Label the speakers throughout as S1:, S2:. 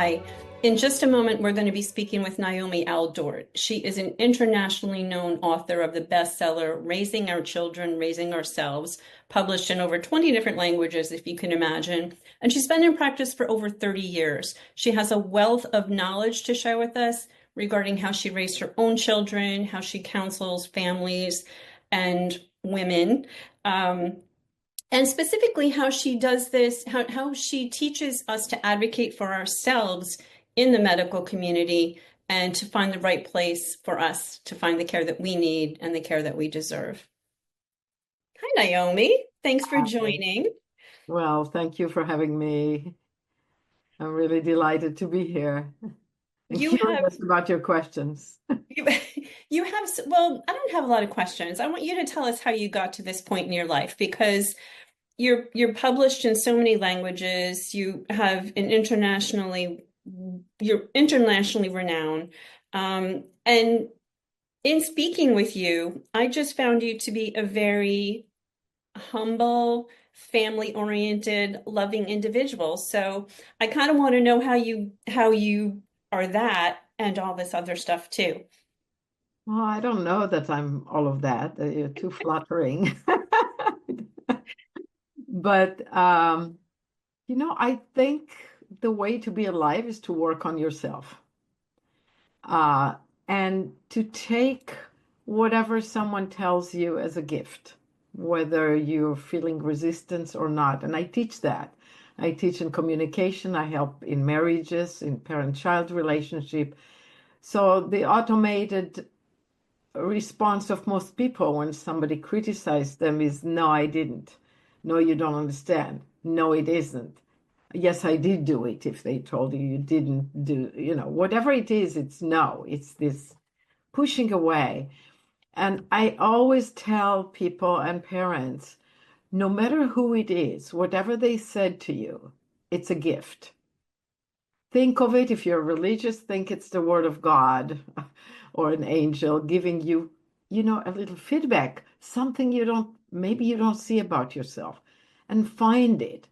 S1: Hi. In just a moment, we're going to be speaking with Naomi Aldort. She is an internationally known author of the bestseller Raising Our Children, Raising Ourselves, published in over 20 different languages, if you can imagine. And she's been in practice for over 30 years. She has a wealth of knowledge to share with us regarding how she raised her own children, how she counsels families and women. And specifically how she does this, how she teaches us to advocate for ourselves in the medical community and to find the right place for us to find the care that we need and the care that we deserve. Hi, Naomi. Thanks for
S2: Hi.
S1: joining.
S2: Well, thank you for having me. I'm really delighted to be here and
S1: You have
S2: curious about your questions.
S1: you, you have well, I don't have a lot of questions. I want you to tell us how you got to this point in your life because you're published in so many languages. You're internationally renowned. And in speaking with you, I just found you to be a very humble, family-oriented, loving individual. So I kind of want to know how you are that and all this other stuff too.
S2: Well, I don't know that I'm all of that. You're too flattering. But, I think the way to be alive is to work on yourself uh, and to take whatever someone tells you as a gift, whether you're feeling resistance or not. And I teach that. I teach in communication. I help in marriages, in parent-child relationship. So the automated response of most people when somebody criticizes them is, no, I didn't. No, you don't understand. No, it isn't. Yes, I did do it. If they told you you didn't do, whatever it is, it's no. It's this pushing away. And I always tell people and parents, no matter who it is, whatever they said to you, it's a gift. Think of it, if you're religious, think it's the word of God or an angel giving you, a little feedback, something maybe you don't see about yourself, and find it.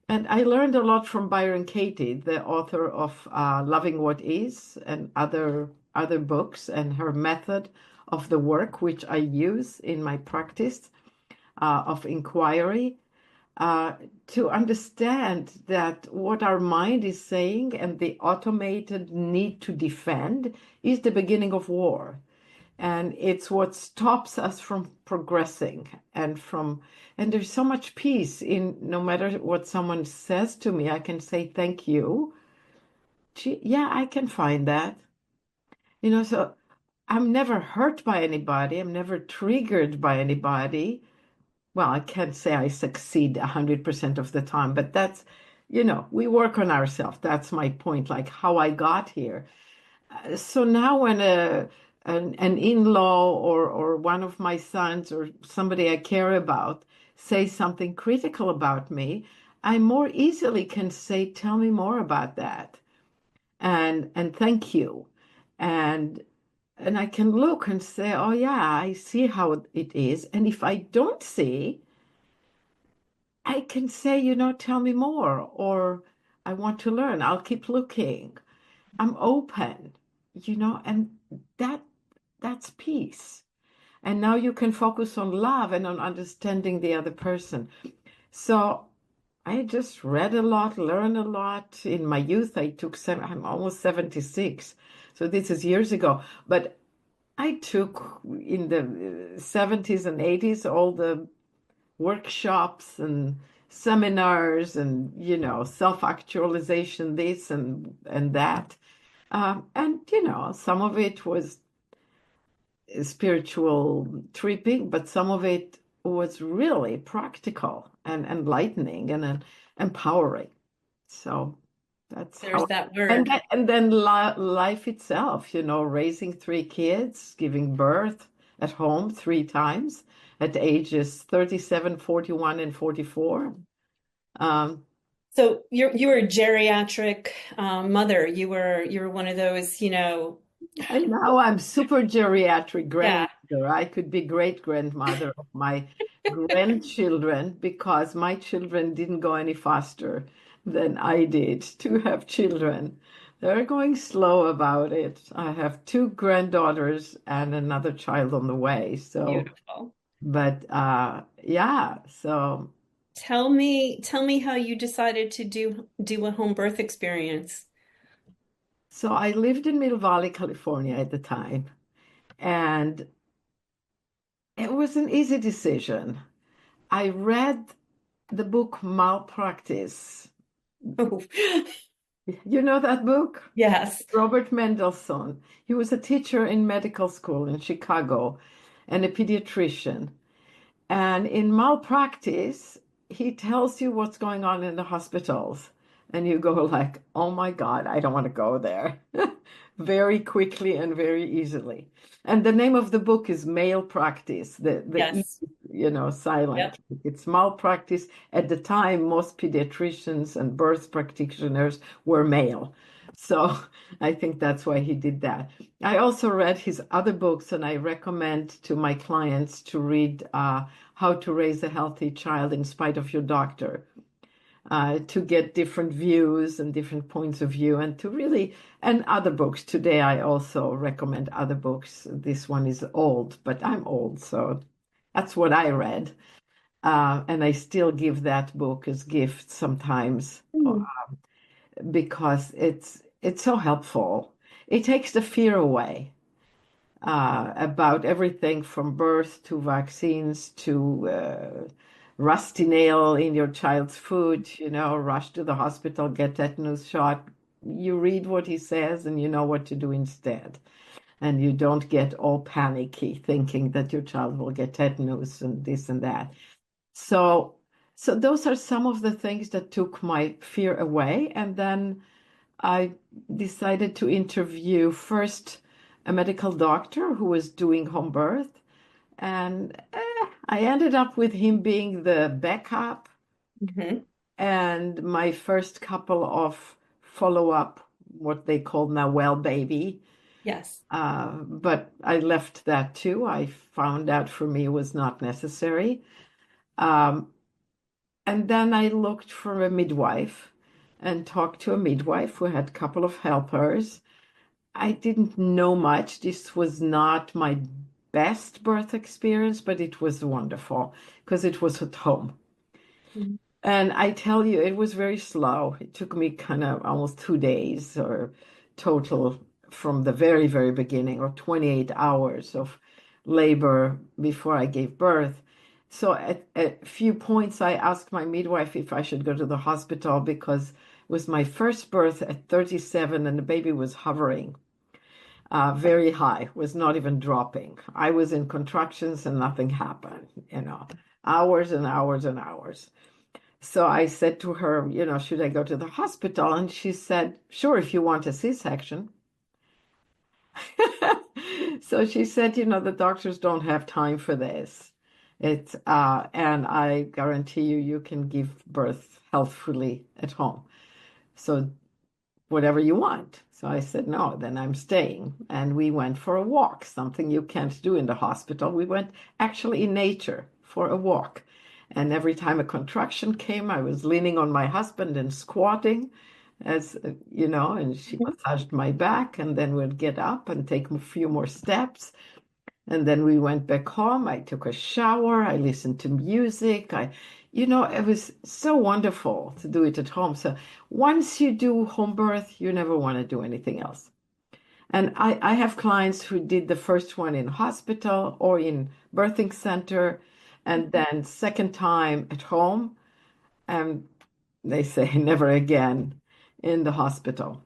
S2: And I learned a lot from Byron Katie, the author of Loving What Is and other books, and her method of the work, which I use in my practice of inquiry uh, to understand that what our mind is saying and the automated need to defend is the beginning of war. And it's what stops us from progressing and there's so much peace in no matter what someone says to me, I can say, thank you. Gee, yeah, I can find that. So I'm never hurt by anybody. I'm never triggered by anybody. Well, I can't say I succeed 100% of the time, but we work on ourselves. That's my point, like how I got here. So now when an in-law or one of my sons or somebody I care about say something critical about me, I more easily can say, tell me more about that. And thank you. And and I can look and say, oh yeah, I see how it is. And if I don't see, I can say, tell me more, or I want to learn. I'll keep looking. I'm open, and that that's peace. And now you can focus on love and on understanding the other person. So I just read a lot, learned a lot. In my youth, I'm almost 76. So this is years ago. But I took in the 70s and 80s all the workshops and seminars and self-actualization, this and that, and some of it was spiritual tripping, but some of it was really practical and enlightening and empowering. So that's
S1: There's
S2: how.
S1: that
S2: And
S1: word.
S2: then life itself, raising three kids, giving birth at home three times at ages 37, 41, and 44. Um,
S1: So you were a geriatric mother. You were one of those.
S2: and now I'm super geriatric
S1: Yeah.
S2: grandmother. I could be great grandmother of my grandchildren because my children didn't go any faster than I did to have children. They're going slow about it. I have two granddaughters and another child on the way. So,
S1: Beautiful.
S2: but yeah, so
S1: Tell me how you decided to do a home birth experience.
S2: I lived in Mill Valley, California at the time, and it was an easy decision. I read the book Malpractice.
S1: Oh,
S2: You know that book?
S1: yes.
S2: Robert Mendelsohn. He was a teacher in medical school in Chicago and a pediatrician. And in malpractice, he tells you what's going on in the hospitals. And you go like, oh my God, I don't want to go there. Very quickly and very easily. And the name of the book is Male Practice, the E,
S1: Yes.
S2: silent.
S1: Yep.
S2: It's malpractice. At the time, most pediatricians and birth practitioners were male. So I think that's why he did that. I also read his other books, and I recommend to my clients to read How to Raise a Healthy Child in Spite of Your Doctor, to get different views and different points of view, and to really, and other books. Today, I also recommend other books. This one is old, but I'm old, so that's what I read. And I still give that book as gifts sometimes
S1: Mm.
S2: because it's so helpful. It takes the fear away about everything from birth to vaccines to rusty nail in your child's food, rush to the hospital, get tetanus shot. You read what he says and you know what to do instead. And you don't get all panicky thinking that your child will get tetanus and this and that. So, so those are some of the things that took my fear away. And then I decided to interview first a medical doctor who was doing home birth, and I ended up with him being the backup
S1: Hmm.
S2: and my first couple of follow-up, what they call now well baby.
S1: Yes.
S2: But I left that too. I found out for me it was not necessary. Um, and then I looked for a midwife and talked to a midwife who had a couple of helpers. I didn't know much. This was not my best birth experience, but it was wonderful because it was at home.
S1: Mhm.
S2: And I tell you, it was very slow. It took me kind of almost 2 days or total from the very, very beginning, or 28 hours of labor before I gave birth. So at a few points, I asked my midwife if I should go to the hospital because it was my first birth at 37 and the baby was hovering very high, was not even dropping. I was in contractions and nothing happened, hours and hours and hours. So I said to her, should I go to the hospital? And she said, sure, if you want a C-section. So she said, the doctors don't have time for this. And I guarantee you, you can give birth healthfully at home. So whatever you want. So I said, no, then I'm staying. And we went for a walk, something you can't do in the hospital. We went actually in nature for a walk. And every time a contraction came, I was leaning on my husband and squatting, and she massaged my back, and then we'd get up and take a few more steps. And then we went back home. I took a shower. I listened to music. It was so wonderful to do it at home. So once you do home birth, you never want to do anything else. And I have clients who did the first one in hospital or in birthing center, and then second time at home, and they say never again in the hospital.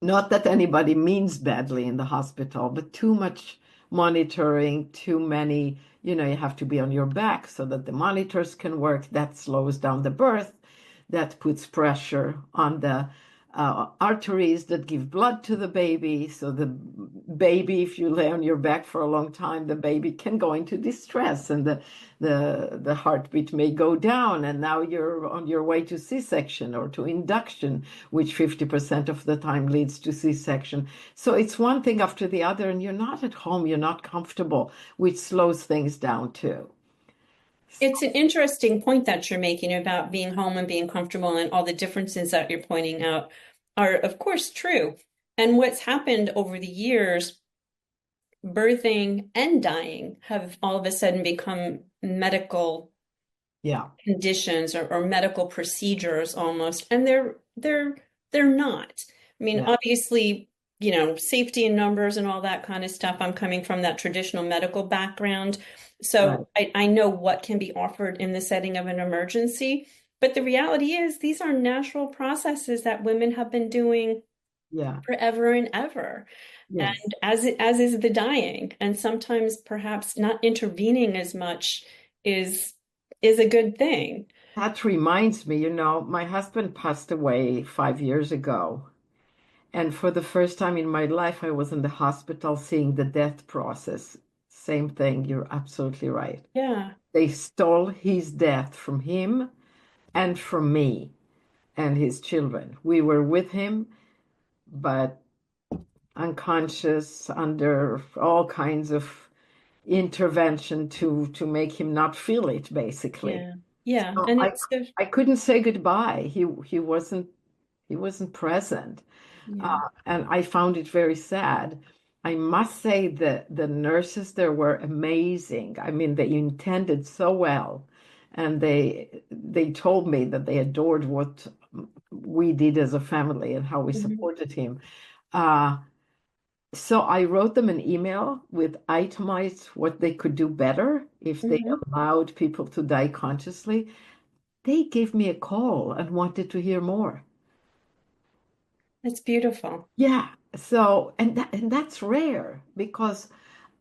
S2: Not that anybody means badly in the hospital, but too much monitoring, too many, you have to be on your back so that the monitors can work. That slows down the birth. That puts pressure on the arteries that give blood to the baby. So the baby, if you lay on your back for a long time, the baby can go into distress and the heartbeat may go down. And now you're on your way to C-section or to induction, which 50% of the time leads to C-section. So it's one thing after the other, and you're not at home, you're not comfortable, which slows things down too.
S1: It's an interesting point that you're making about being home and being comfortable and all the differences that you're pointing out. are, of course, true. And what's happened over the years, birthing and dying have all of a sudden become medical
S2: Yeah,
S1: conditions or medical procedures almost, and they're not. I mean,
S2: yeah,
S1: obviously, safety in numbers and all that kind of stuff. I'm coming from that traditional medical background,
S2: right.
S1: so I know what can be offered in the setting of an emergency. But the reality is, these are natural processes that women have been doing
S2: Yeah,
S1: forever and ever.
S2: yes.
S1: And as is the dying, and sometimes perhaps not intervening as much is is a good thing.
S2: That reminds me, my husband passed away 5 years ago. And for the first time in my life, I was in the hospital seeing the death process. Same thing, you're absolutely right.
S1: Yeah,
S2: They stole his death from him and from me and his children. We were with him, but unconscious under all kinds of intervention to make him not feel it, basically.
S1: yeah, yeah.
S2: So
S1: And
S2: I
S1: it's a,
S2: I couldn't say goodbye. He wasn't present.
S1: yeah.
S2: And I found it very sad. I must say that the nurses there were amazing. I mean, they intended so well, and they told me that they adored what we did as a family and how we
S1: Hmm.
S2: supported him. Uh, so I wrote them an email with itemized what they could do better if they
S1: Hmm.
S2: allowed people to die consciously. They gave me a call and wanted to hear more.
S1: It's beautiful.
S2: Yeah. So, and that's rare because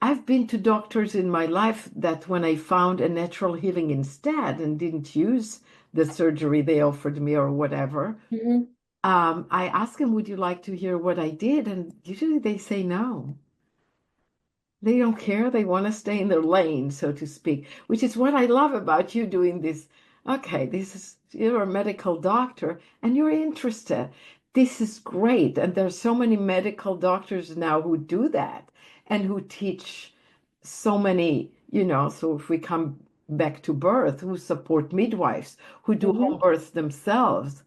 S2: I've been to doctors in my life that when I found a natural healing instead and didn't use the surgery they offered me or whatever,
S1: Hmm.
S2: I asked them, would you like to hear what I did? And usually they say no. They don't care. They want to stay in their lane, so to speak, which is what I love about you doing this. Okay, you're a medical doctor and you're interested. This is great. And there's so many medical doctors now who do that and who teach so many, so if we come back to birth, who support midwives, who do home
S1: Hmm.
S2: births themselves.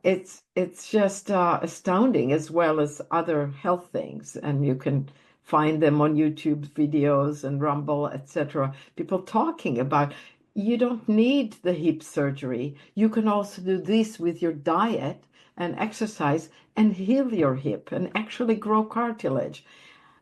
S2: It's just astounding, as well as other health things, and you can find them on YouTube videos and Rumble, etc. People talking about you don't need the hip surgery. You can also do this with your diet and exercise and heal your hip and actually grow cartilage.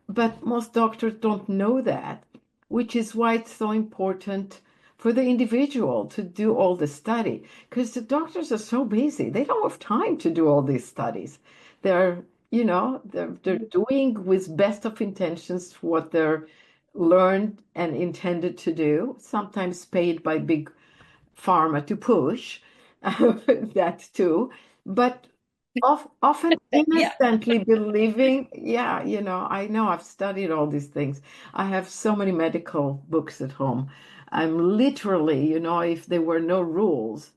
S2: But most doctors don't know that, which is why it's so important for the individual to do all the study. Because the doctors are so busy, they don't have time to do all these studies. They're, they're doing with best of intentions what they're learned and intended to do, sometimes paid by big pharma to push that too, but often
S1: Yeah,
S2: innocently believing, yeah, I know I've studied all these things. I have so many medical books at home. I'm literally, if there were no rules,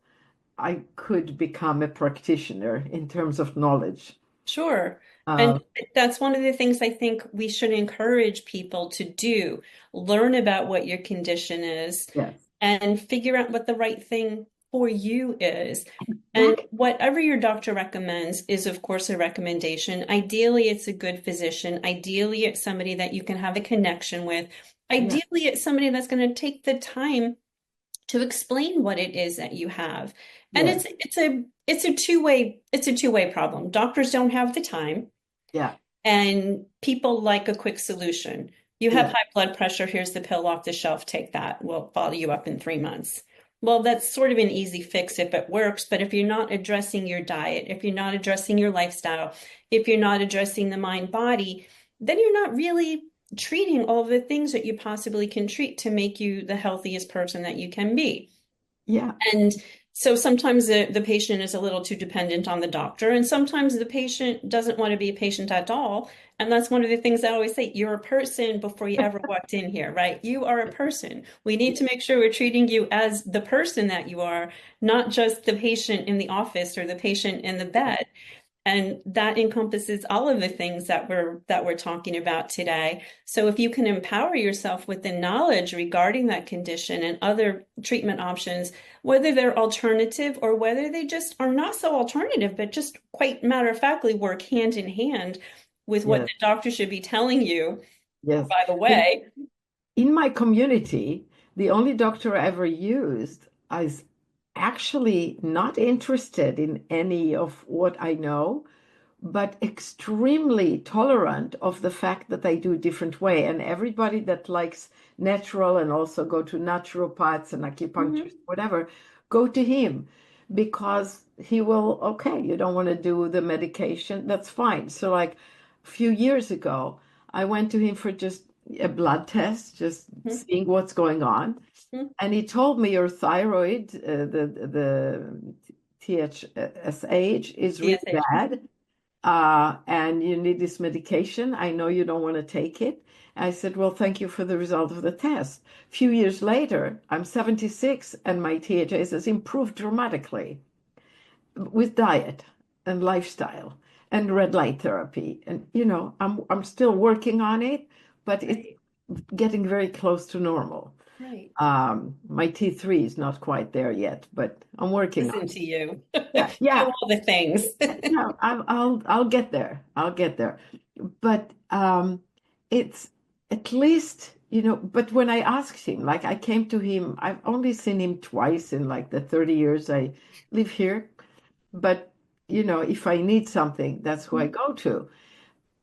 S2: I could become a practitioner in terms of knowledge.
S1: sure.
S2: Uh,
S1: And that's one of the things I think we should encourage people to do. Learn about what your condition is
S2: yes,
S1: and figure out what the right thing for you is. And
S2: exactly.
S1: whatever your doctor recommends is, of course, a recommendation. Ideally, it's a good physician. Ideally, it's somebody that you can have a connection with.
S2: Yeah,
S1: Ideally, it's somebody that's going to take the time to explain what it is that you have. And
S2: yes,
S1: it's a two-way problem. Doctors don't have the time,
S2: yeah,
S1: and people like a quick solution. You have
S2: yeah,
S1: high blood pressure, here's the pill off the shelf, take that. We'll follow you up in 3 months. Well, that's sort of an easy fix if it works, but if you're not addressing your diet, if you're not addressing your lifestyle, if you're not addressing the mind body, then you're not really treating all the things that you possibly can treat to make you the healthiest person that you can be.
S2: yeah,
S1: And so sometimes the patient is a little too dependent on the doctor, and sometimes the patient doesn't want to be a patient at all. And that's one of the things I always say, you're a person before you ever walked in here, right? You are a person. We need to make sure we're treating you as the person that you are, not just the patient in the office or the patient in the
S2: yeah,
S1: bed. And that encompasses all of the things that we're talking about today. So if you can empower yourself with the knowledge regarding that condition and other treatment options, whether they're alternative or whether they just are not so alternative, but just quite matter of factly work hand in hand with what
S2: Yes,
S1: the doctor should be telling you,
S2: yes.
S1: by the
S2: In
S1: way.
S2: in my community, the only doctor I ever used is actually not interested in any of what I know, but extremely tolerant of the fact that I do a different way. And everybody that likes natural and also go to naturopaths and
S1: Mhm.
S2: acupuncturists, whatever, go to him because he will, okay, you don't want to do the medication, that's fine. So, like a few years ago, I went to him for just a blood test, just
S1: Mhm.
S2: seeing what's going on.
S1: Mhm.
S2: And he told me your thyroid, the TSH is really
S1: DSH.
S2: bad, and you need this medication. I know you don't want to take it. I said, well, thank you for the result of the test. A few years later, I'm 76 and my THS has improved dramatically with diet and lifestyle and red light therapy. And, I'm still working on it, but it's
S1: Right,
S2: getting very close to normal.
S1: right.
S2: My T3 is not quite there yet, but I'm working on
S1: Listen
S2: it.
S1: to you.
S2: Yeah,
S1: Do
S2: yeah.
S1: all the things.
S2: No, I'll get there. I'll get there. But it's at least, but when I asked him, like I came to him, I've only seen him twice in like the 30 years I live here. But if I need something, that's who I go to.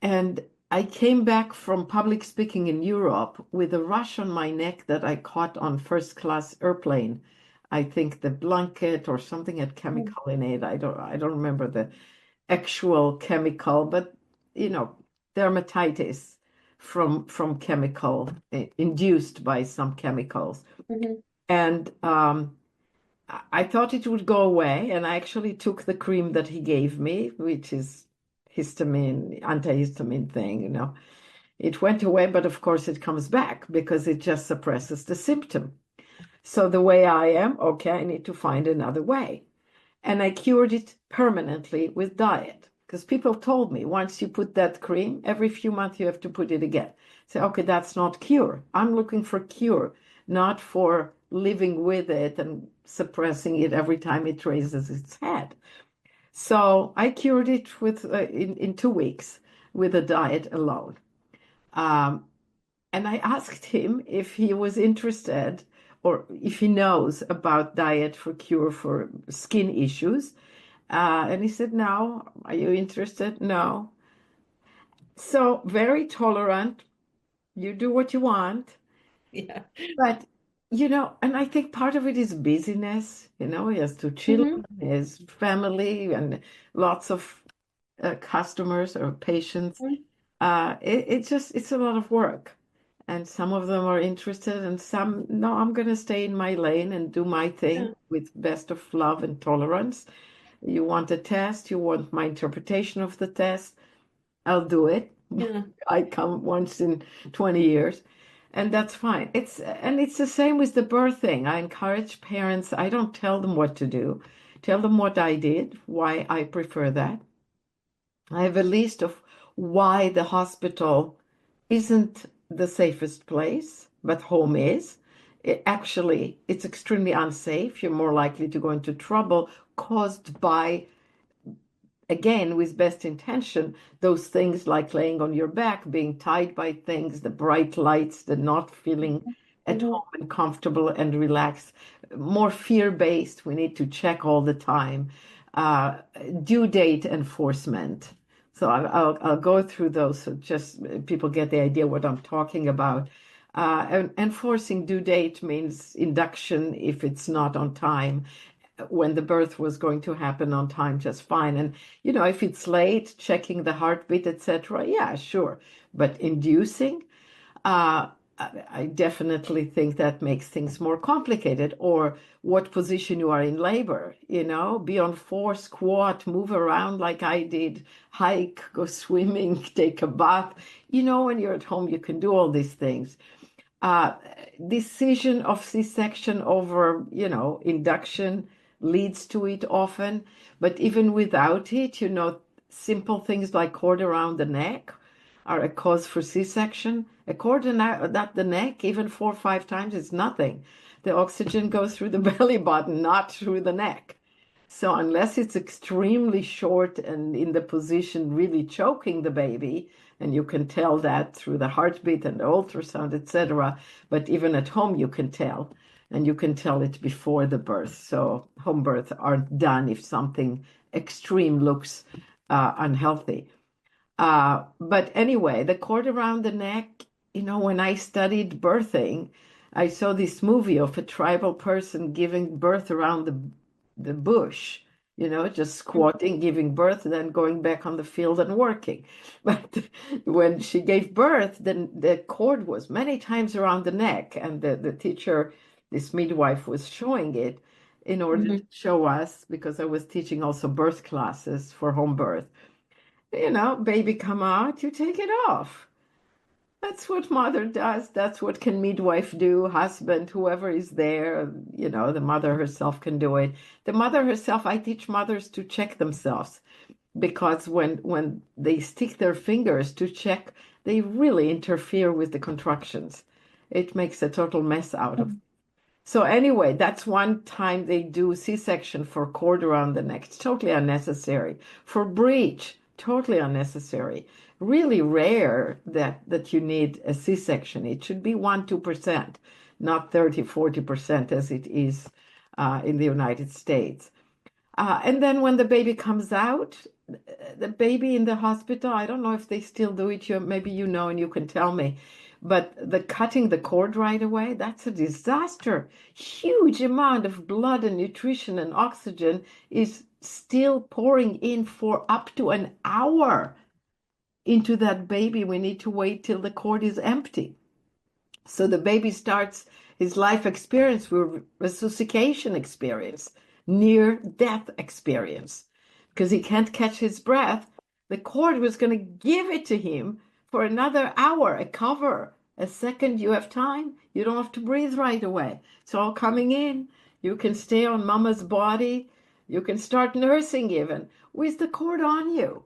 S2: And I came back from public speaking in Europe with a rash on my neck that I caught on first class airplane. I think the blanket or something had chemical in it. I don't remember the actual chemical, but you know, dermatitis from chemical induced by some chemicals.
S1: Mhm.
S2: And I thought it would go away, and I actually took the cream that he gave me, which is histamine, antihistamine thing. It went away, but of course it comes back because it just suppresses the symptom. So the way I am, okay, I need to find another way. And I cured it permanently with diet because people told me once you put that cream, every few months you have to put it again. Say, okay, that's not cure. I'm looking for cure, not for living with it and suppressing it every time it raises its head. So I cured it in 2 weeks with a diet alone. Um, and I asked him if he was interested or if he knows about diet for cure for skin issues. And he said, no. Are you interested? No. So very tolerant. You do what you want.
S1: Yeah.
S2: But, and I think part of it is busyness. He has two
S1: Hmm.
S2: children, his family, and lots of customers or patients. It's a lot of work. And some of them are interested, and some, no, I'm going to stay in my lane and do my thing
S1: Yeah.
S2: with best of love and tolerance. You want a test, you want my interpretation of the test, I'll do it.
S1: Yeah.
S2: I come once in 20 years, and that's fine. It's the same with the birthing. I encourage parents, I don't tell them what to do. Tell them what I did, why I prefer that. I have a list of why the hospital isn't the safest place, but home is. Actually, it's extremely unsafe. You're more likely to go into trouble caused by, again, with best intention, those things like laying on your back, being tied by things, the bright lights, the not feeling at
S1: Hmm.
S2: home and comfortable and relaxed, more fear-based. We need to check all the time. Uh, Due date enforcement. So I'll go through those so just people get the idea what I'm talking about. And enforcing due date means induction if it's not on time, when the birth was going to happen on time just fine. And if it's late, checking the heartbeat, etc., yeah, sure. But inducing, uh, I definitely think that makes things more complicated. Or what position you are in labor, be on four, squat, move around like I did, hike, go swimming, take a bath. When you're at home, you can do all these things. uh, Decision of C-section over, induction leads to it often. But even without it, simple things like cord around the neck are a cause for C-section. A cord at the neck, even 4 or 5 times, is nothing. The oxygen goes through the belly button, not through the neck. So unless it's extremely short and in the position really choking the baby, and you can tell that through the heartbeat and the ultrasound, etc. But even at home, you can tell, and you can tell it before the birth. So home births aren't done if something extreme looks unhealthy. But anyway, the cord around the neck, when I studied birthing, I saw this movie of a tribal person giving birth around the bush, just squatting, giving birth, then going back on the field and working. But when she gave birth, then the cord was many times around the neck, and the teacher, this midwife, was showing it in order to
S1: Mhm.
S2: show us, because I was teaching also birth classes for home birth. Baby come out, you take it off. That's what mother does. That's what can midwife do, husband, whoever is there. The mother herself can do it. The mother herself, I teach mothers to check themselves because when they stick their fingers to check, they really interfere with the contractions. It makes a total mess out of. So anyway, that's one time they do C-section for cord around the neck. It's totally unnecessary. For breech, totally unnecessary. Really rare that you need a C-section. It should be 1-2%, not 30-40% as it is in the United States. And then when the baby comes out, the baby in the hospital, I don't know if they still do it. Maybe you know and you can tell me. But the cutting the cord right away, that's a disaster. Huge amount of blood and nutrition and oxygen is still pouring in for up to an hour into that baby. We need to wait till the cord is empty. So the baby starts his life experience with resuscitation experience, near death experience, because he can't catch his breath. The cord was going to give it to him for another hour, a cover. A second, you have time. You don't have to breathe right away. It's all coming in. You can stay on mama's body. You can start nursing even with the cord on you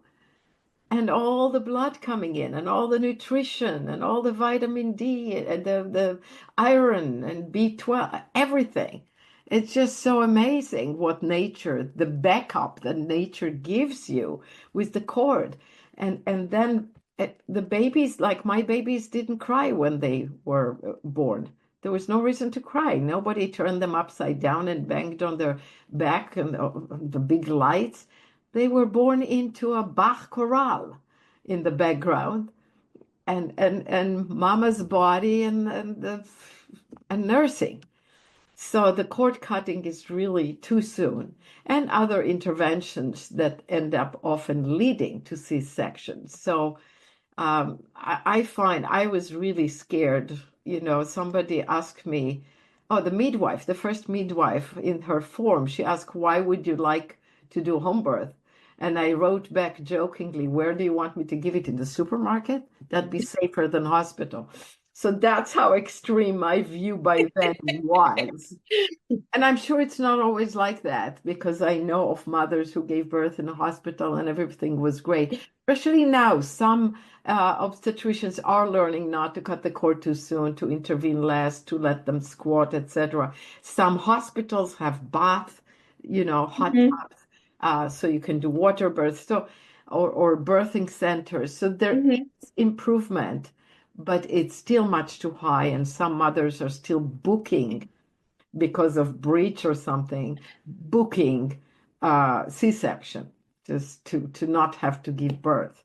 S2: and all the blood coming in and all the nutrition and all the vitamin D and the iron and B12, everything. It's just so amazing what nature, the backup that nature gives you with the cord. And then the babies, like my babies, didn't cry when they were born. There was no reason to cry. Nobody turned them upside down and banged on their back and the big lights. They were born into a Bach chorale in the background, and mama's body and nursing. So the cord cutting is really too soon, and other interventions that end up often leading to C-sections. So I find I was really scared. Somebody asked me, oh, the midwife, the first midwife in her form, she asked, why would you like to do home birth? And I wrote back jokingly, where do you want me to give it? In the supermarket? That'd be safer than hospital. So that's how extreme my view by then was. And I'm sure it's not always like that because I know of mothers who gave birth in a hospital and everything was great. Especially now, some obstetricians are learning not to cut the cord too soon, to intervene less, to let them squat, etc. Some hospitals have bath, hot
S1: Mhm.
S2: tubs, so you can do water births, or birthing centers. So there
S1: Mhm.
S2: is improvement, but it's still much too high, and some mothers are still booking because of breech or something, booking C-section just to not have to give birth.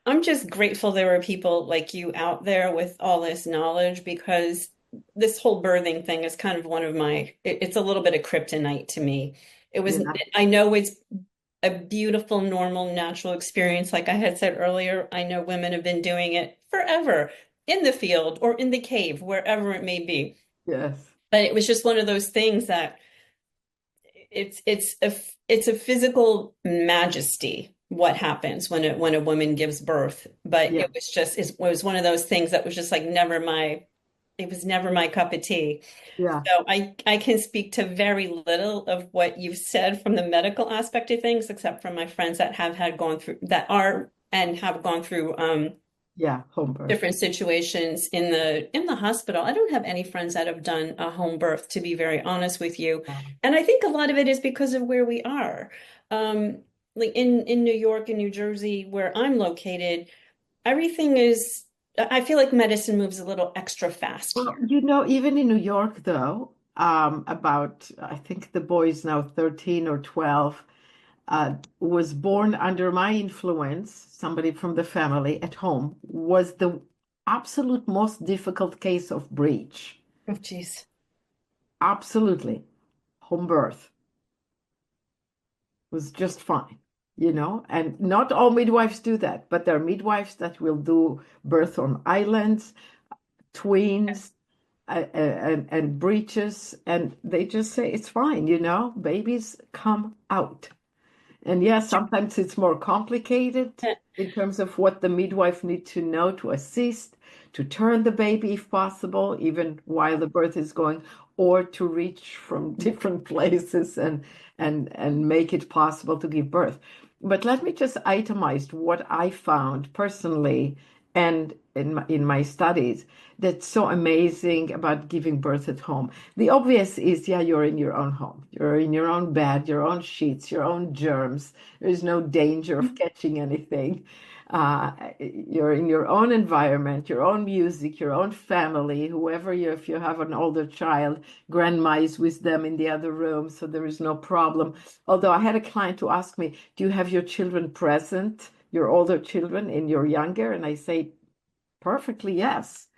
S1: I'm just grateful there are people like you out there with all this knowledge because this whole birthing thing is kind of one of it's a little bit of kryptonite to me.
S2: Yeah.
S1: I know it's a beautiful, normal, natural experience. Like I had said earlier, I know women have been doing it forever in the field or in the cave, wherever it may be.
S2: Yes.
S1: But it was just one of those things that it's a physical majesty what happens when a woman gives birth. But
S2: Yeah.
S1: it was one of those things that was just like never my it was never my cup of tea.
S2: Yeah.
S1: So I can speak to very little of what you've said from the medical aspect of things, except from my friends that have had gone through that are and have gone through
S2: Yeah. Home birth.
S1: different situations in the hospital. I don't have any friends that have done a home birth, to be very honest with you.
S2: Yeah.
S1: And I think a lot of it is because of where we are. Like in New York and New Jersey, where I'm located, everything is, I feel like medicine moves a little extra fast
S2: Well,
S1: here.
S2: even in New York, though, I think the boy is now 13 or 12, was born under my influence, somebody from the family at home, was the absolute most difficult case of breech.
S1: Oh, geez.
S2: Absolutely. Home birth was just fine, and not all midwives do that, but there are midwives that will do birth on islands, tweens, and breeches, and they just say it's fine, babies come out. And yes, sometimes it's more complicated in terms of what the midwife needs to know to assist, to turn the baby if possible, even while the birth is going, or to reach from different places and make it possible to give birth. But let me just itemize what I found personally and in my studies that's so amazing about giving birth at home. The obvious is, yeah, you're in your own home. You're in your own bed, your own sheets, your own germs. There's no danger of catching anything. You're in your own environment, your own music, your own family, whoever you, if you have an older child, grandma is with them in the other room, so there is no problem. Although I had a client who asked me, do you have your children present, your older children, and your younger? And I say, perfectly, yes,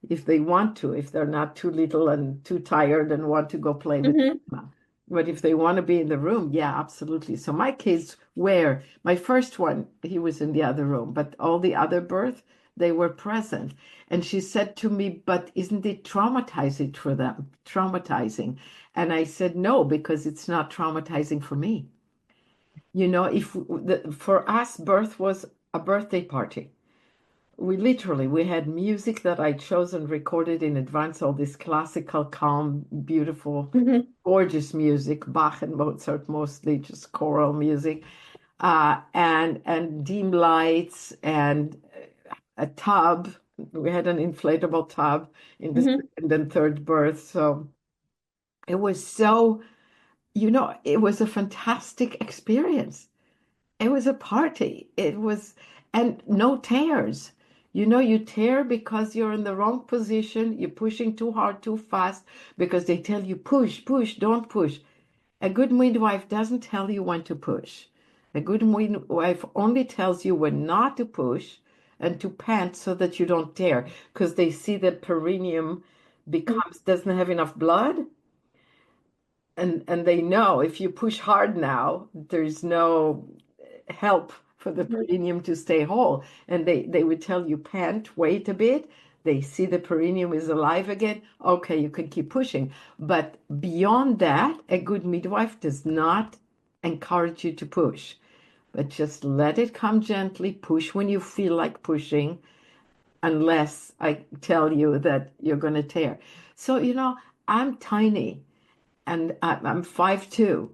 S2: if they want to, if they're not too little and too tired and want to go play with
S1: Hmm.
S2: grandma. But if they want to be in the room, yeah, absolutely. So my kids were, my first one, he was in the other room, but all the other birth, they were present. And she said to me, but isn't it traumatizing for them? Traumatizing. And I said, no, because it's not traumatizing for me. If for us, birth was a birthday party. We had music that I chose and recorded in advance, all this classical, calm, beautiful,
S1: Hmm.
S2: gorgeous music, Bach and Mozart, mostly just choral music, and dim lights and a tub. We had an inflatable tub in the
S1: Hmm.
S2: second and third birth. So it was so, it was a fantastic experience. It was a party. And no tears. You tear because you're in the wrong position. You're pushing too hard, too fast, because they tell you push, push, don't push. A good midwife doesn't tell you when to push. A good midwife only tells you when not to push and to pant so that you don't tear, because they see the perineum doesn't have enough blood, and they know if you push hard now, there's no help for the
S1: Hmm.
S2: perineum to stay whole. And they would tell you, pant, wait a bit. They see the perineum is alive again. Okay, you can keep pushing. But beyond that, a good midwife does not encourage you to push, but just let it come gently. Push when you feel like pushing, unless I tell you that you're going to tear. So, I'm tiny and I'm 5'2",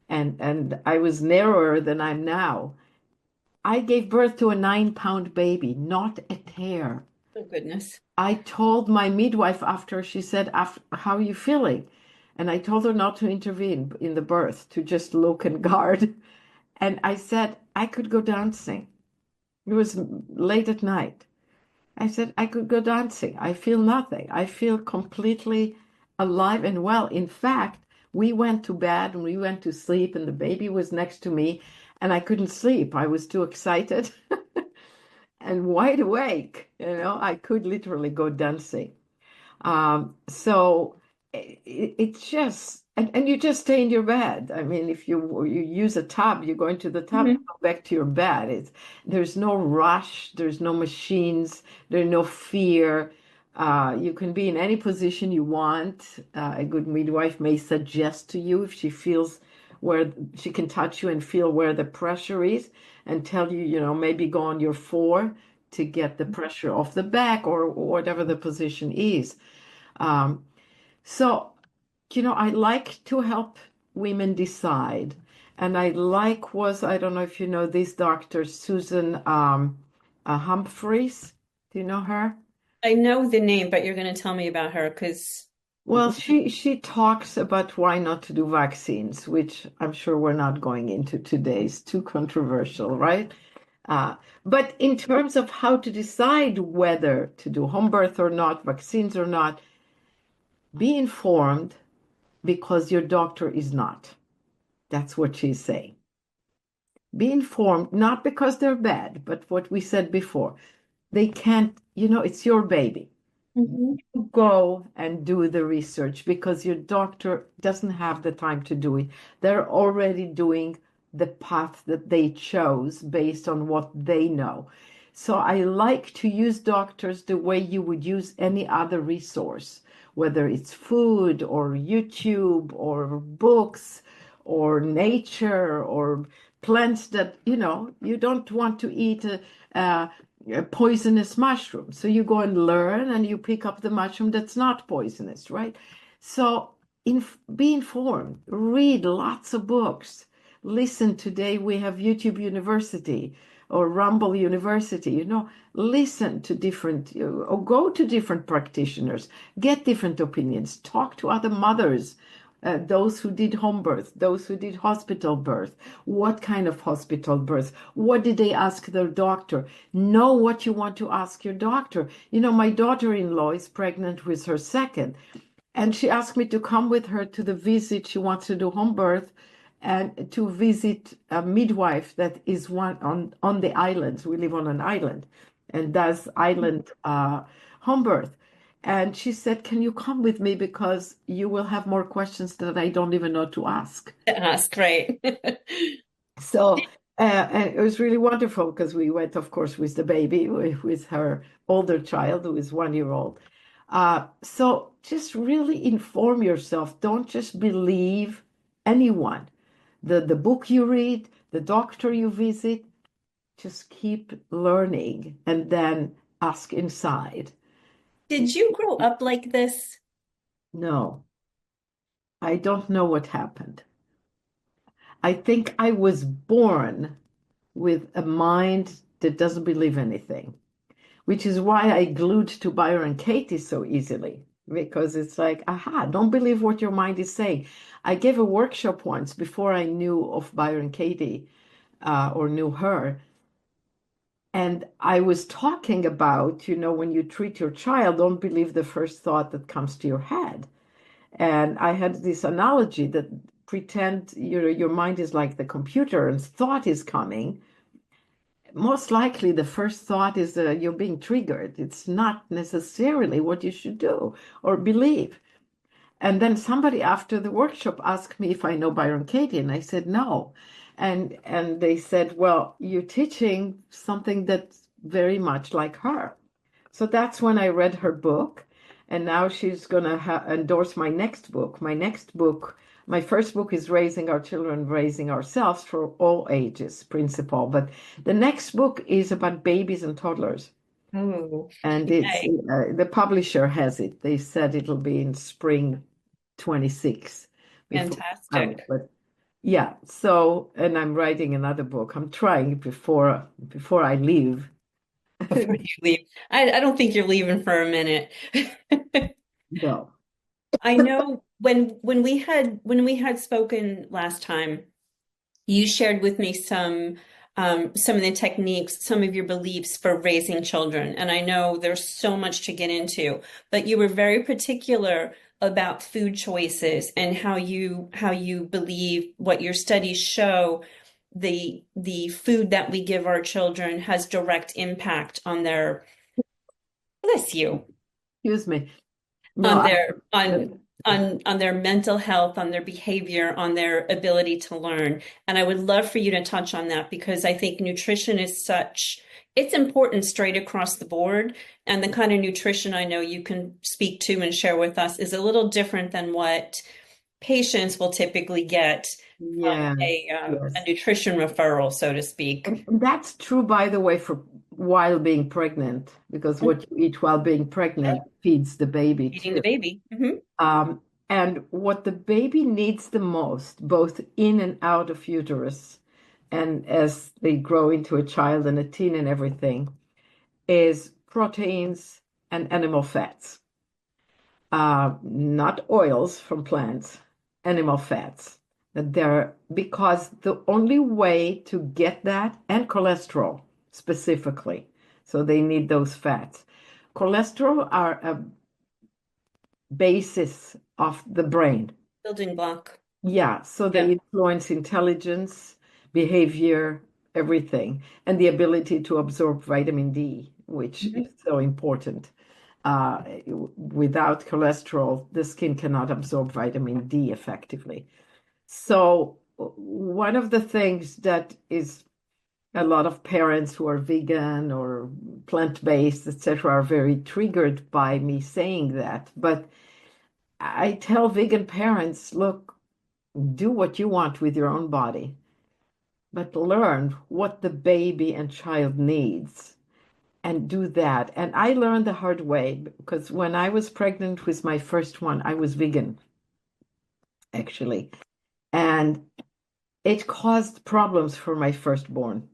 S2: and I was narrower than I'm now. I gave birth to a 9-pound baby, not a tear.
S1: Oh, goodness.
S2: I told my midwife after, she said, how are you feeling? And I told her not to intervene in the birth, to just look and guard. And I said, I could go dancing. It was late at night. I said, I could go dancing. I feel nothing. I feel completely alive and well. In fact, we went to bed and we went to sleep, and the baby was next to me, and I couldn't sleep. I was too excited and wide awake. I could literally go dancing. So it's just, and you just stay in your bed. I mean, if you use a tub, you go into the tub, you
S1: Hmm.
S2: go back to your bed. There's no rush, there's no machines, there's no fear. You can be in any position you want. A good midwife may suggest to you if she feels where she can touch you and feel where the pressure is, and tell you, maybe go on your 4 to get the pressure off the back or whatever the position is. Um, so, I like to help women decide. And I don't know if you know this doctor, Susan Humphreys. Do you know her?
S1: I know the name, but you're going to tell me about her because
S2: Well, she talks about why not to do vaccines, which I'm sure we're not going into today. It's too controversial, right? Uh, but in terms of how to decide whether to do home birth or not, vaccines or not, be informed because your doctor is not. That's what she's saying. Be informed, not because they're bad, but what we said before. They can't, it's your baby.
S1: Mhm.
S2: Go and do the research because your doctor doesn't have the time to do it. They're already doing the path that they chose based on what they know. So I like to use doctors the way you would use any other resource, whether it's food or YouTube or books or nature or plants that, you don't want to eat a poisonous mushroom. So you go and learn and you pick up the mushroom that's not poisonous, right? So be informed, read lots of books. Listen, today we have YouTube University or Rumble University, listen to different, or go to different practitioners, get different opinions, talk to other mothers, those who did home birth, those who did hospital birth, what kind of hospital birth, what did they ask their doctor? Know what you want to ask your doctor. My daughter-in-law is pregnant with her second, and she asked me to come with her to the visit. She wants to do home birth and to visit a midwife that is one on the islands. We live on an island and does island home birth. And she said, can you come with me because you will have more questions that I don't even know to ask.
S1: Ask, right?
S2: So, and it was really wonderful because we went, of course, with the baby, with her older child, who is 1 year old. So just really inform yourself. Don't just believe anyone. The book you read, the doctor you visit, just keep learning and then ask inside.
S1: Did you grow up like this?
S2: No, I don't know what happened. I think I was born with a mind that doesn't believe anything, which is why I glued to Byron Katie so easily, because it's like, aha, don't believe what your mind is saying. I gave a workshop once before I knew of Byron Katie or knew her. And I was talking about, when you treat your child, don't believe the first thought that comes to your head. And I had this analogy that pretend your mind is like the computer and thought is coming. Most likely the first thought is you're being triggered. It's not necessarily what you should do or believe. And then somebody after the workshop asked me if I know Byron Katie, and I said no. And they said, well, you're teaching something that's very much like her. So that's when I read her book, and now she's going to endorse my next book. My first book is Raising Our Children, Raising Ourselves for All Ages, Principle. But the next book is about babies and toddlers.
S1: Oh,
S2: And it's
S1: yay.
S2: the publisher has it. They said it'll be in spring 26 before it's out.
S1: Fantastic.
S2: But yeah, so and I'm writing another book. I'm trying before I leave.
S1: Before you leave. I don't think you're leaving for a minute.
S2: No.
S1: I know when we had spoken last time, you shared with me some of the techniques, some of your beliefs for raising children. And I know there's so much to get into, but you were very particular about food choices and how you believe what your studies show the food that we give our children has direct impact on their, bless you,
S2: Excuse me. No,
S1: on
S2: I,
S1: their on their mental health, on their behavior, on their ability to learn. And I would love for you to touch on that because I think nutrition is it's important straight across the board. And the kind of nutrition I know you can speak to and share with us is a little different than what patients will typically get from
S2: Yeah,
S1: a
S2: yes.
S1: nutrition referral, so to speak.
S2: And that's true, by the way, for while being pregnant, because
S1: Mhm.
S2: what you eat while being pregnant feeds the baby
S1: Feeding the
S2: too.
S1: baby.
S2: Um, and what the baby needs the most, both in and out of uterus, and as they grow into a child and a teen and everything, is proteins and animal fats. Not oils from plants, animal fats. That they're because the only way to get that, and cholesterol specifically, so they need those fats. Cholesterol are a basis of the brain.
S1: Building block.
S2: Yeah, so they
S1: Yep.
S2: influence intelligence, behavior, everything, and the ability to absorb vitamin D, which is
S1: Mhm.
S2: so important. Without cholesterol, the skin cannot absorb vitamin D effectively. So, one of the things that is a lot of parents who are vegan or plant-based, etc., are very triggered by me saying that. But I tell vegan parents, look, do what you want with your own body, but learn what the baby and child needs and do that. And I learned the hard way because when I was pregnant with my first one, I was vegan, actually. And it caused problems for my firstborn.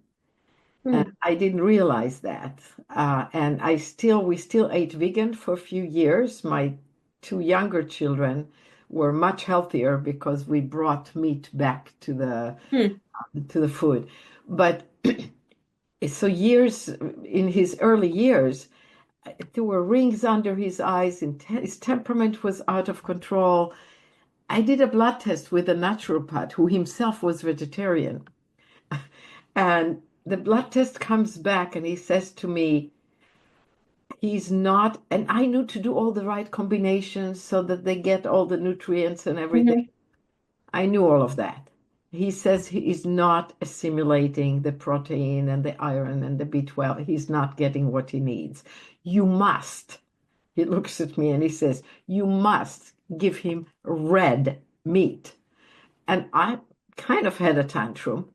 S2: And
S1: Hmm.
S2: I didn't realize that. And we still ate vegan for a few years. My two younger children were much healthier because we brought meat back
S1: Hmm.
S2: to the food. But so years in his early years, there were rings under his eyes, and his temperament was out of control. I did a blood test with a naturopath who himself was vegetarian. And the blood test comes back, and he says to me, he's not, and I knew to do all the right combinations so that they get all the nutrients and everything.
S1: Mhm.
S2: I knew all of that. He says he is not assimilating the protein and the iron and the B12. He's not getting what he needs. You must. He looks at me and he says, you must give him red meat. And I kind of had a tantrum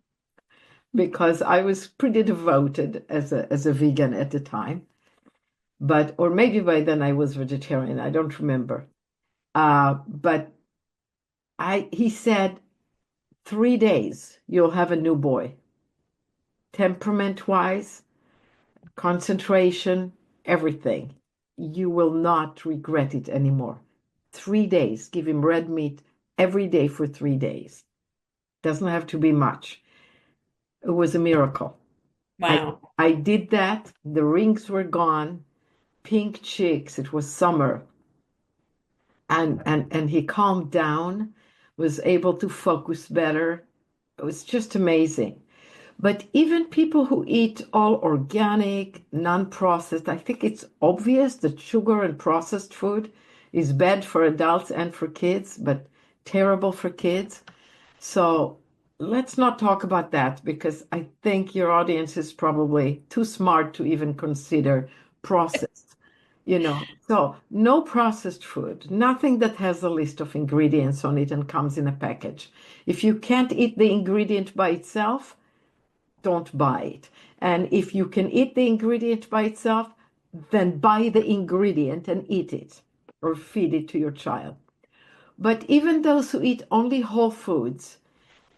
S2: because I was pretty devoted as a vegan at the time. But, or maybe by then I was vegetarian. I don't remember. But he said, 3 days, you'll have a new boy. Temperament wise, concentration, everything. You will not regret it anymore. 3 days, give him red meat every day for 3 days. Doesn't have to be much. It was a miracle. I
S1: Wow.
S2: I did that. The rings were gone, pink cheeks. It was summer. And he calmed down, was able to focus better. It was just amazing. But even people who eat all organic, non-processed, I think it's obvious that sugar and processed food is bad for adults and for kids, but terrible for kids. So let's not talk about that because I think your audience is probably too smart to even consider processed. So no processed food, nothing that has a list of ingredients on it and comes in a package. If you can't eat the ingredient by itself, don't buy it. And if you can eat the ingredient by itself, then buy the ingredient and eat it or feed it to your child. But even those who eat only whole foods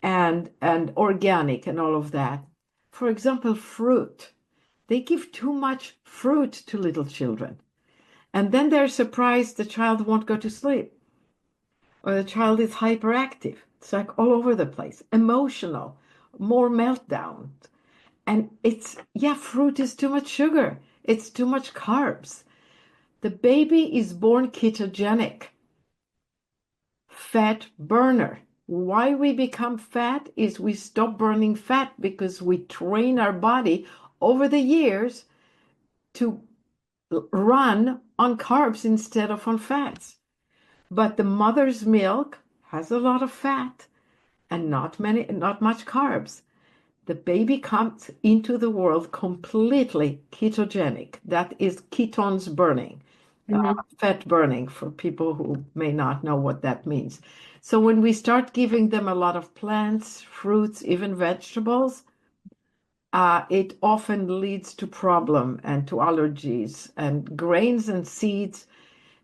S2: and organic and all of that, for example, fruit, they give too much fruit to little children. And then they're surprised the child won't go to sleep or the child is hyperactive. It's like all over the place, emotional, more meltdown. And yeah, fruit is too much sugar. It's too much carbs. The baby is born ketogenic, fat burner. Why we become fat is we stop burning fat because we train our body over the years to run on carbs instead of on fats. But the mother's milk has a lot of fat and not much carbs. The baby comes into the world completely ketogenic. That is ketones burning.
S1: Mhm.
S2: fat burning for people who may not know what that means. So when we start giving them a lot of plants, fruits, even vegetables, it often leads to problem and to allergies and grains and seeds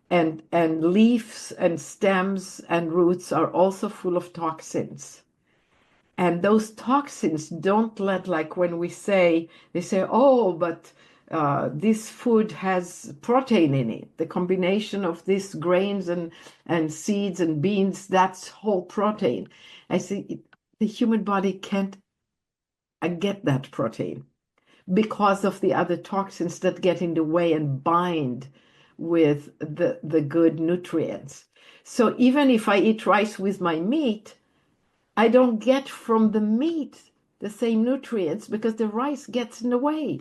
S2: and leaves and stems and roots are also full of toxins. And those toxins don't let, like when we say, they say, oh, but this food has protein in it. The combination of these grains and seeds and beans, that's whole protein. I say the human body can't get that protein because of the other toxins that get in the way and bind with the good nutrients. So even if I eat rice with my meat, I don't get from the meat the same nutrients because the rice gets in the way.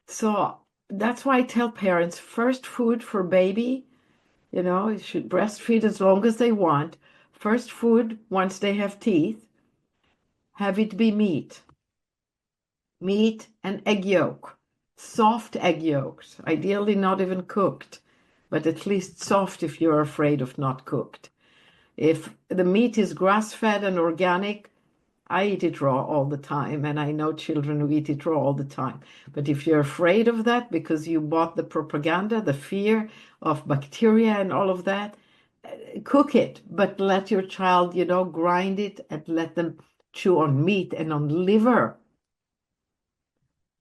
S2: So that's why I tell parents first food for baby, you should breastfeed as long as they want. First food, once they have teeth, have it be meat and egg yolk, soft egg yolks, ideally not even cooked, but at least soft if you're afraid of not cooked. If the meat is grass-fed and organic, I eat it raw all the time, and I know children who eat it raw all the time. But if you're afraid of that because you bought the propaganda, the fear of bacteria and all of that, cook it, but let your child, grind it and let them chew on meat and on liver.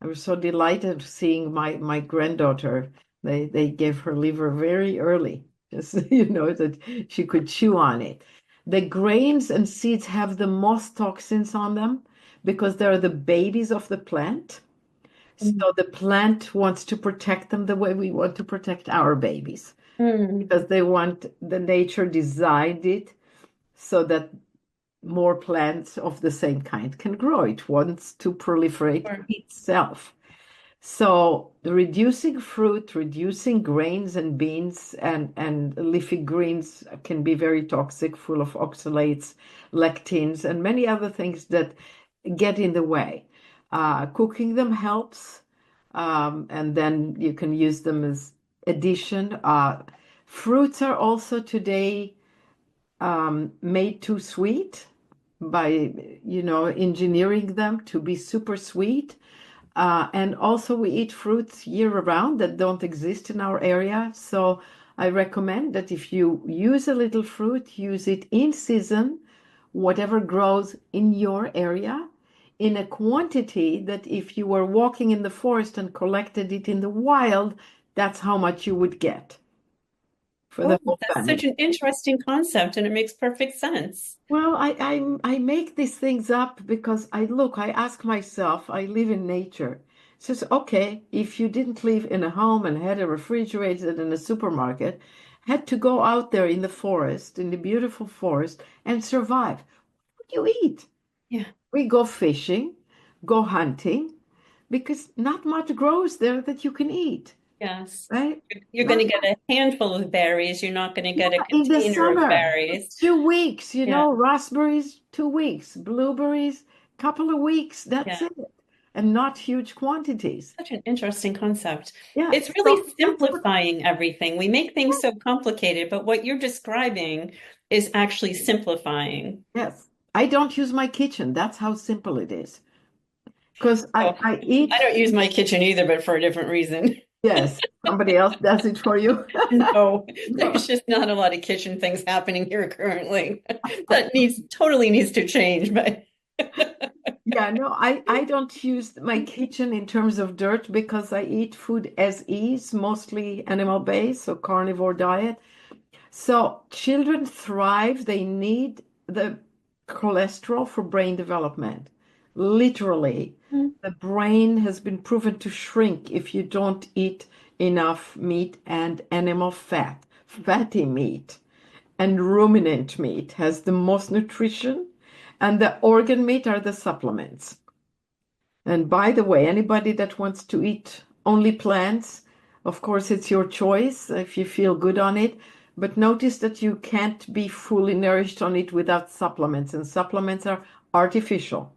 S2: I was so delighted seeing my granddaughter. They gave her liver very early, just that she could chew on it. The grains and seeds have the most toxins on them because they're the babies of the plant.
S1: Mm.
S2: So the plant wants to protect them the way we want to protect our babies
S1: Mm.
S2: because they want the nature designed it so that more plants of the same kind can grow. It wants to proliferate
S1: Sure.
S2: itself. So reducing fruit, reducing grains and beans and leafy greens can be very toxic, full of oxalates, lectins, and many other things that get in the way. Cooking them helps, and then you can use them as addition. Fruits are also today made too sweet by, engineering them to be super sweet. And also, we eat fruits year round that don't exist in our area. So I recommend that if you use a little fruit, use it in season, whatever grows in your area, in a quantity that if you were walking in the forest and collected it in the wild, that's how much you would get for
S1: Oh,
S2: the whole
S1: that's
S2: family.
S1: such an interesting concept, and it makes perfect sense.
S2: Well, I make these things up because I ask myself, I live in nature. Says, okay, if you didn't live in a home and had a refrigerator and a supermarket, had to go out there in the forest, in the beautiful forest, and survive, what do you eat?
S1: Yeah.
S2: We go fishing, go hunting, because not much grows there that you can eat,
S1: Yes.
S2: right?
S1: You're going
S2: Not
S1: to get a handful of berries. You're not going to get a
S2: in the
S1: container of
S2: summer,
S1: berries.
S2: 2 weeks,
S1: Yeah.
S2: raspberries, 2 weeks, blueberries, couple of weeks, that's
S1: Yeah.
S2: it. And not huge quantities.
S1: Such an interesting concept.
S2: Yeah.
S1: It's really
S2: So that's what,
S1: simplifying everything. We make things so complicated, but what you're describing is actually simplifying.
S2: yes. I don't use my kitchen. That's how simple it is. Because
S1: Oh,
S2: I
S1: I
S2: eat,
S1: don't use my kitchen either, but for a different reason.
S2: yes, somebody else does it for you.
S1: No,
S2: No.
S1: there's just not a lot of kitchen things happening here currently. That totally needs to change, but
S2: Yeah, no, I don't use my kitchen in terms of dirt because I eat food as is, mostly animal based, so carnivore diet. So children thrive, they need the cholesterol for brain development. Literally, the brain has been proven to shrink if you don't eat enough meat and animal fat. Fatty meat and ruminant meat has the most nutrition, and the organ meat are the supplements. And by the way, anybody that wants to eat only plants, of course, it's your choice if you feel good on it. But notice that you can't be fully nourished on it without supplements, and supplements are artificial.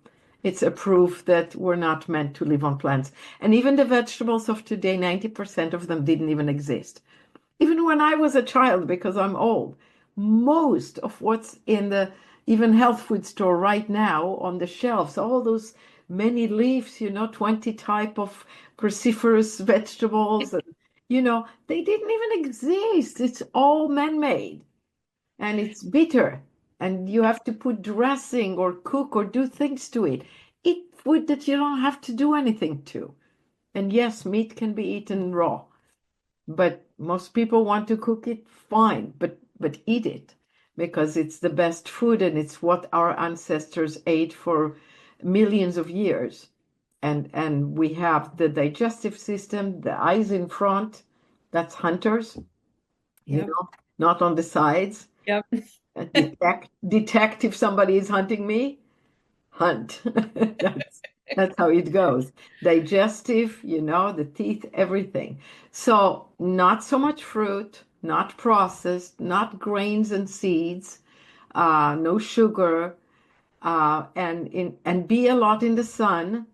S2: It's a proof that we're not meant to live on plants. And even the vegetables of today, 90% of them didn't even exist. Even when I was a child, because I'm old, most of what's in the even health food store right now on the shelves, all those many leaves, 20 type of cruciferous vegetables, and they didn't even exist. It's all man-made and it's bitter. And you have to put dressing or cook or do things to it. Eat food that you don't have to do anything to. And yes, meat can be eaten raw, but most people want to cook it fine, but eat it because it's the best food and it's what our ancestors ate for millions of years. And we have the digestive system, the eyes in front, that's hunters,
S1: Yep.
S2: not on the sides.
S1: Yep.
S2: Detect if somebody is hunting me, hunt. That's that's how it goes. Digestive, the teeth, everything. So not so much fruit, not processed, not grains and seeds, no sugar, and be a lot in the sun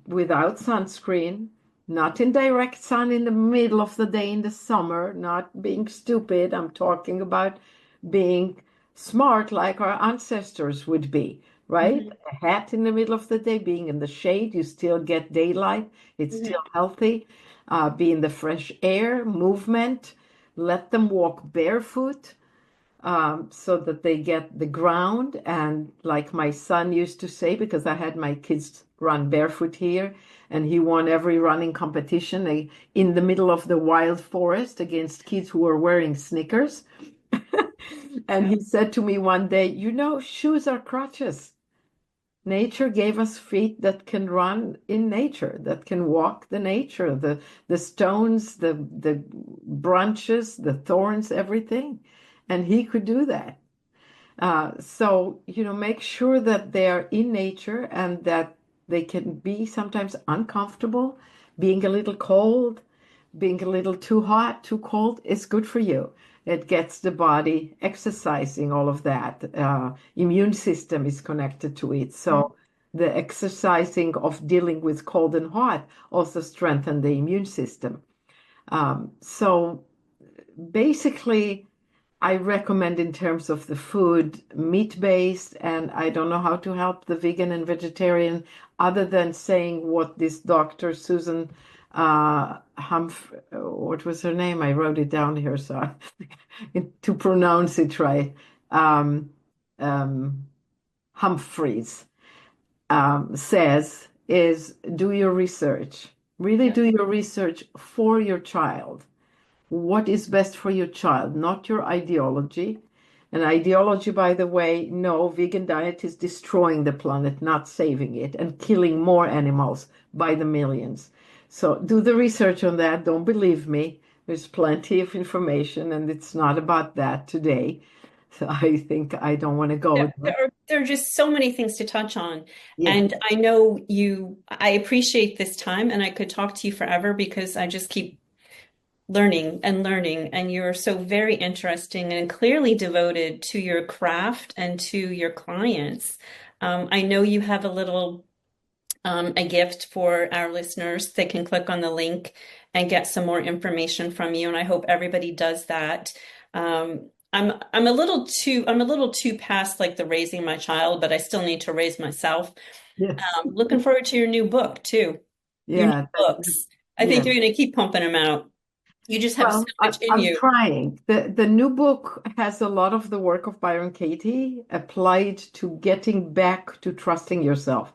S2: without sunscreen, not in direct sun in the middle of the day in the summer, not being stupid. I'm talking about being smart like our ancestors would be, right?
S1: Hmm.
S2: A hat in the middle of the day, being in the shade, you still get daylight, it's still
S1: Hmm.
S2: healthy. Be in the fresh air, movement, let them walk barefoot so that they get the ground. And like my son used to say, because I had my kids run barefoot here, and he won every running competition in the middle of the wild forest against kids who were wearing sneakers. And
S1: Yeah.
S2: he said to me one day, shoes are crutches. Nature gave us feet that can run in nature, that can walk the nature, the stones, the branches, the thorns, everything. And he could do that. So, make sure that they're in nature and that they can be sometimes uncomfortable. Being a little cold, being a little too hot, too cold is good for you. It gets the body exercising, all of that. Immune system is connected to it. So the exercising of dealing with cold and hot also strengthen the immune system. So basically, I recommend in terms of the food, meat-based, and I don't know how to help the vegan and vegetarian other than saying what this Dr. Susan what was her name? I wrote it down here so to pronounce it right. Um, um, Humphreys says is do your research. Really
S1: Yeah.
S2: do your research for your child. What is best for your child, not your ideology. And ideology, by the way, no, vegan diet is destroying the planet, not saving it, and killing more animals by the millions. So do the research on that. Don't believe me. There's plenty of information, and it's not about that today. So I think I don't want to go there.
S1: There are just so many things to touch on.
S2: Yeah.
S1: And I know I appreciate this time and I could talk to you forever because I just keep learning and learning. And you're so very interesting and clearly devoted to your craft and to your clients. I know you have a gift for our listeners. They can click on the link and get some more information from you. And I hope everybody does that. I'm a little too past like the raising my child, but I still need to raise myself.
S2: Yes.
S1: Looking forward to your new book too. Your new
S2: Yeah.
S1: books. I think
S2: Yeah.
S1: you're going to keep pumping them out. You just have so
S2: Well,
S1: much in
S2: I'm
S1: you.
S2: trying. The new book has a lot of the work of Byron Katie applied to getting back to trusting yourself.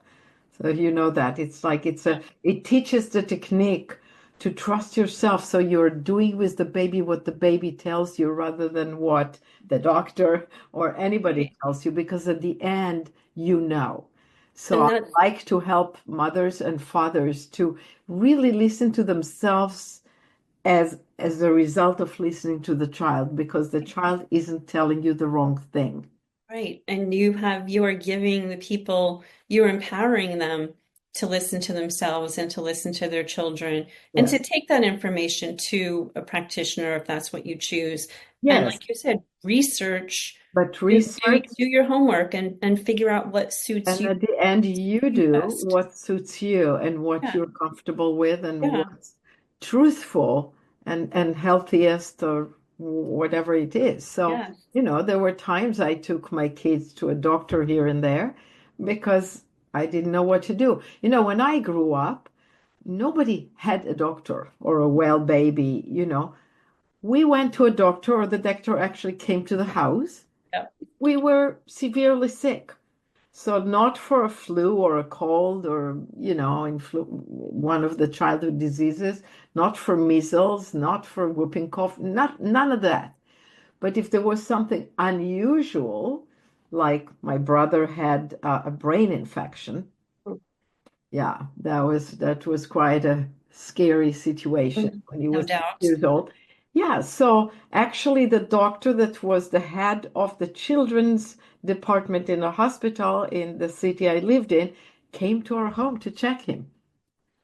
S2: So you know that it teaches the technique to trust yourself so you're doing with the baby what the baby tells you rather than what the doctor or anybody
S1: Right.
S2: tells you, because at the end you know. So
S1: And
S2: I
S1: that's
S2: like to help mothers and fathers to really listen to themselves as a result of listening to the child, because the child isn't telling you the wrong thing.
S1: right. And you are giving the people, you're empowering them to listen to themselves and to listen to their children and to
S2: Yes.
S1: take that information to a practitioner if that's what you choose. And
S2: Yes.
S1: like you said, research.
S2: But
S1: Do
S2: research,
S1: do your homework and figure out what suits
S2: and
S1: you
S2: at the end, you do
S1: best.
S2: what suits you and what
S1: Yeah,
S2: you're comfortable with and
S1: yeah,
S2: what's truthful and healthiest or whatever it is. So,
S1: yeah.
S2: there were times I took my kids to a doctor here and there because I didn't know what to do. When I grew up, nobody had a doctor or a well baby. We went to a doctor, or the doctor actually came to the house.
S1: Yeah.
S2: We were severely sick. So not for a flu or a cold or, one of the childhood diseases, not for measles, not for whooping cough, none of that. But if there was something unusual, like my brother had a brain infection, yeah, that was quite a scary situation
S1: Mhm.
S2: when he
S1: No
S2: was six
S1: doubt.
S2: years old. Yeah, so actually the doctor that was the head of the children's department in a hospital in the city I lived in came to our home to check him.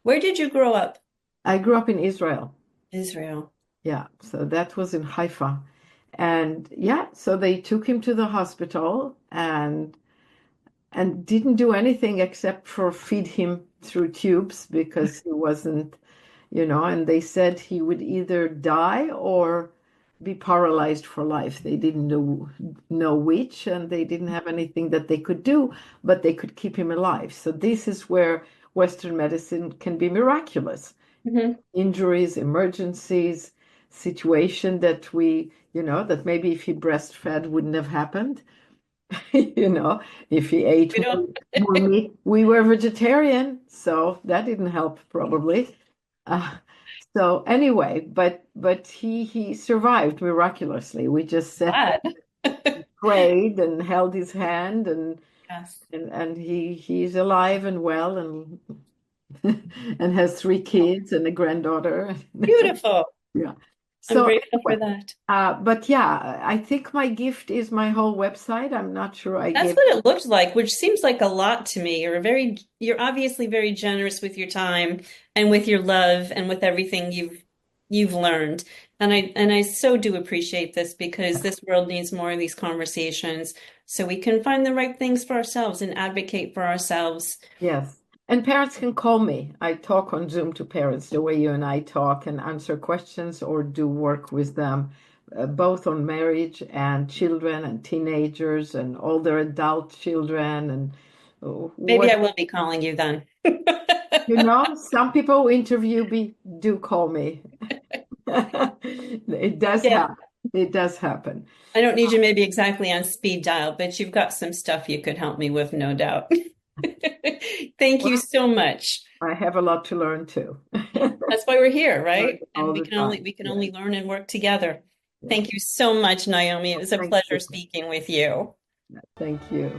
S1: Where did you grow up?
S2: I grew up in Israel.
S1: Israel.
S2: Yeah, so that was in Haifa. And yeah, so they took him to the hospital and didn't do anything except for feed him through tubes because he wasn't. And they said he would either die or be paralyzed for life. They didn't know which, and they didn't have anything that they could do, but they could keep him alive. So this is where Western medicine can be miraculous.
S1: Hmm.
S2: Injuries, emergencies, situation that maybe if he breastfed wouldn't have happened. you know, if he ate
S1: You know,
S2: more meat. We were vegetarian, so that didn't help probably. Uh, so anyway, but he survived miraculously. We just sat
S1: glad.
S2: there, prayed, and held his hand, and
S1: Yes.
S2: and and he's alive and well, and and has three kids and a granddaughter.
S1: Beautiful.
S2: Yeah.
S1: I'm
S2: So
S1: grateful for
S2: anyway,
S1: that.
S2: but yeah, I think my gift is my whole website. I'm not sure I
S1: That's
S2: gave.
S1: what it looked like, which seems like a lot to me. You're obviously very generous with your time and with your love and with everything you've learned. And I so do appreciate this because this world needs more of these conversations so we can find the right things for ourselves and advocate for ourselves.
S2: Yes. And parents can call me. I talk on Zoom to parents the way you and I talk and answer questions or do work with them, both on marriage and children and teenagers and older adult children and
S1: Maybe
S2: what
S1: I will be calling you then.
S2: some people who interview me do call me. It does
S1: Yeah,
S2: happen. It does happen.
S1: I don't need you maybe exactly on speed dial, but you've got some stuff you could help me with, no doubt. Thank
S2: Well,
S1: you so much.
S2: I have a lot to learn too.
S1: That's why we're here,
S2: Learn
S1: right? And
S2: all
S1: we
S2: the
S1: can only
S2: time.
S1: we can
S2: Yes,
S1: only learn and work together.
S2: yes.
S1: Thank you so much, Naomi. It was a
S2: Thank
S1: pleasure
S2: you.
S1: speaking with you.
S2: Thank you.